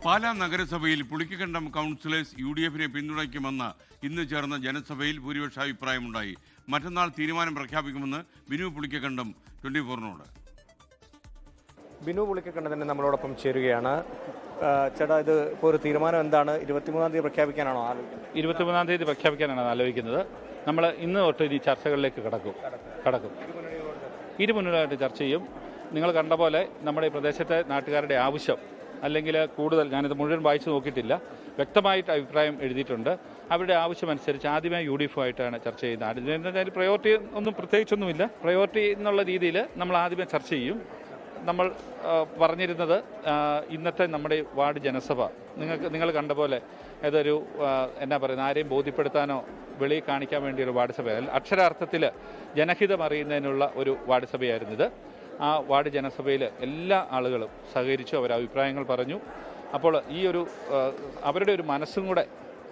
പാലാ നഗരസഭയിൽ പുളിക്കക്കണ്ടം കൗൺസിലേഴ്സ് UDF-നെ പിന്തുണയ്ക്കുമെന്ന് ഇന്ന് ചേർന്ന ജനസഭയിൽ ഭൂരിപക്ഷ അഭിപ്രായമുണ്ടായി. മറ്റന്നാൾ തീരുമാനം പ്രഖ്യാപിക്കുമെന്ന് ബിനു പുളിക്കക്കണ്ടം 24-നോട്. ബിനു പുളിക്കക്കണ്ടം തന്നെ നമ്മളോടൊപ്പം ചേരുകയാണ്. ചേട്ടാ, ഇത് ഇപ്പോൾ ഒരു തീരുമാനം എന്താണ്? 23-ാം തീയതി പ്രഖ്യാപിക്കാനാണോ ആലോചിക്കുന്നത്? 23-ാം തീയതി പ്രഖ്യാപിക്കാനാണ് ആലോചിക്കുന്നത്. നമ്മൾ ഇന്ന് തൊട്ട് ഇനി ചർച്ചകളിലേക്ക് കടക്കും. ഇരുമുന്നണിയായിട്ട് ചർച്ച ചെയ്യും. നിങ്ങൾ കണ്ട പോലെ നമ്മുടെ ഈ പ്രദേശത്തെ നാട്ടുകാരുടെ ആവശ്യം അല്ലെങ്കിൽ കൂടുതൽ, ഞാനിത് മുഴുവൻ വായിച്ചു നോക്കിയിട്ടില്ല, വ്യക്തമായിട്ട് അഭിപ്രായം എഴുതിയിട്ടുണ്ട്. അവരുടെ ആവശ്യമനുസരിച്ച് ആദ്യമേ UDF-ആയിട്ടാണ് ചർച്ച ചെയ്യുന്നത്. അതിൽ പ്രയോറിറ്റി ഒന്നും പ്രത്യേകിച്ചൊന്നുമില്ല. പ്രയോറിറ്റി എന്നുള്ള രീതിയിൽ നമ്മൾ ആദ്യമേ ചർച്ച ചെയ്യും. നമ്മൾ പറഞ്ഞിരുന്നത് ഇന്നത്തെ നമ്മുടെ വാർഡ് ജനസഭ നിങ്ങൾ കണ്ട പോലെ ഏതൊരു എന്നാ പറയുന്നത്, ആരെയും ബോധ്യപ്പെടുത്താനോ വെളിയിൽ കാണിക്കാൻ വേണ്ടിയൊരു വാർഡ് സഭയല്ല, അക്ഷരാർത്ഥത്തിൽ ജനഹിതം അറിയുന്നതിനുള്ള ഒരു വാർഡ് സഭയായിരുന്നിത്. ആ വാർഡ് ജനസഭയിൽ എല്ലാ ആളുകളും സഹകരിച്ചു, അവർ അഭിപ്രായങ്ങൾ പറഞ്ഞു. അപ്പോൾ ഈ ഒരു അവരുടെ ഒരു മനസ്സും കൂടെ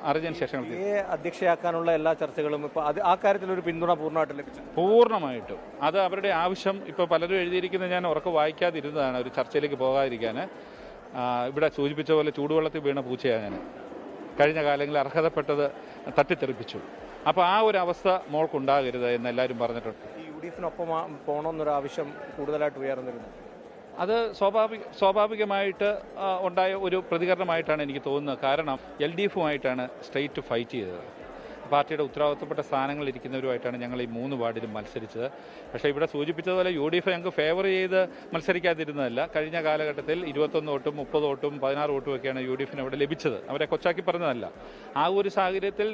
അറിഞ്ഞതിന് ശേഷം അധ്യക്ഷയാക്കാനുള്ള എല്ലാ ചർച്ചകളും ഇപ്പോൾ ആ കാര്യത്തിൽ ഒരു പിന്തുണ പൂർണ്ണമായിട്ട് ലഭിച്ചു. പൂർണ്ണമായിട്ടും അത് അവരുടെ ആവശ്യം. ഇപ്പോൾ പലരും എഴുതിയിരിക്കുന്നത് ഞാൻ ഉറക്കെ വായിക്കാതിരുന്നതാണ് ഒരു ചർച്ചയിലേക്ക് പോകാതിരിക്കാൻ. ഇവിടെ സൂചിപ്പിച്ച പോലെ ചൂടുവെള്ളത്തിൽ വീണ പൂച്ചയാണ് ഞാൻ. കഴിഞ്ഞ കാലങ്ങളിൽ അർഹതപ്പെട്ടത് തട്ടിത്തെറിപ്പിച്ചു. അപ്പോൾ ആ ഒരു അവസ്ഥ മോൾക്കുണ്ടാകരുത് എന്ന് എല്ലാവരും പറഞ്ഞിട്ടുണ്ട്. UDF-നൊപ്പം പോകണമെന്നൊരു ആവശ്യം കൂടുതലായിട്ട് ഉയർന്നിരുന്നു. അത് സ്വാഭാവികമായിട്ട് ഉണ്ടായ ഒരു പ്രതികരണമായിട്ടാണ് എനിക്ക് തോന്നുന്നത്. കാരണം LDF-ഉമായിട്ടാണ് സ്റ്റേറ്റ് ഫൈറ്റ് ചെയ്തത്. പാർട്ടിയുടെ ഉത്തരവാദിത്തപ്പെട്ട സ്ഥാനങ്ങളിൽ ഇരിക്കുന്നവരുമായിട്ടാണ് ഞങ്ങൾ ഈ 3 വാർഡിലും മത്സരിച്ചത്. പക്ഷേ ഇവിടെ സൂചിപ്പിച്ചതുപോലെ UDF ഞങ്ങൾക്ക് ഫേവർ ചെയ്ത് മത്സരിക്കാതിരുന്നതല്ല. കഴിഞ്ഞ കാലഘട്ടത്തിൽ 21 വോട്ടും 30 വോട്ടും 16 വോട്ടും ഒക്കെയാണ് UDF-ന് അവിടെ ലഭിച്ചത്. അവരെ കൊച്ചാക്കി പറഞ്ഞതല്ല. ആ ഒരു സാഹചര്യത്തിൽ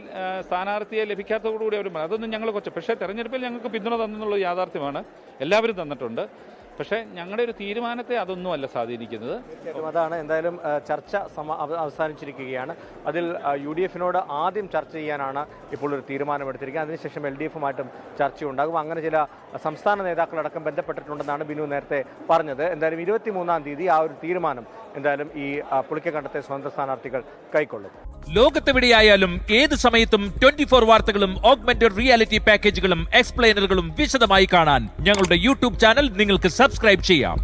സ്ഥാനാർത്ഥിയെ ലഭിക്കാത്തതോടുകൂടി അവർ അതൊന്നും ഞങ്ങൾ പക്ഷേ തെരഞ്ഞെടുപ്പിൽ ഞങ്ങൾക്ക് പിന്തുണ തന്നെന്നുള്ളത് യാഥാർത്ഥ്യമാണ്. എല്ലാവരും തന്നിട്ടുണ്ട്. പക്ഷേ ഞങ്ങളുടെ ഒരു തീരുമാനത്തെ അതൊന്നുമല്ല സ്വാധീനിക്കുന്നത്. അതാണ് എന്തായാലും ചർച്ച അവസാനിച്ചിരിക്കുകയാണ്. അതിൽ UDF-നോട് ആദ്യം ചർച്ച ചെയ്യാനാണ് ഇപ്പോൾ ഒരു തീരുമാനമെടുത്തിരിക്കുന്നത്. അതിനുശേഷം LDF-ഉമായിട്ടും ചർച്ചയുണ്ടാകും. അങ്ങനെ ചില സംസ്ഥാന നേതാക്കളടക്കം ബന്ധപ്പെട്ടിട്ടുണ്ടെന്നാണ് ബിനു നേരത്തെ പറഞ്ഞത്. എന്തായാലും 23-ാം തീയതി ആ ഒരു തീരുമാനം എന്തായാലും ഈ പുളിക്കക്കണ്ടത്തെ സ്വതന്ത്ര സ്ഥാനാർത്ഥികൾ കൈക്കൊള്ളും. ലോകത്തെവിടെയായാലും ഏത് സമയത്തും 24 വാർത്തകളും ഓഗ്മെന്റഡ് റിയാലിറ്റി പാക്കേജുകളും എക്സ്പ്ലെയിനറുകളും വിശദമായി കാണാൻ ഞങ്ങളുടെ YouTube ചാനൽ നിങ്ങൾക്ക് സബ്സ്ക്രൈബ് ചെയ്യാം.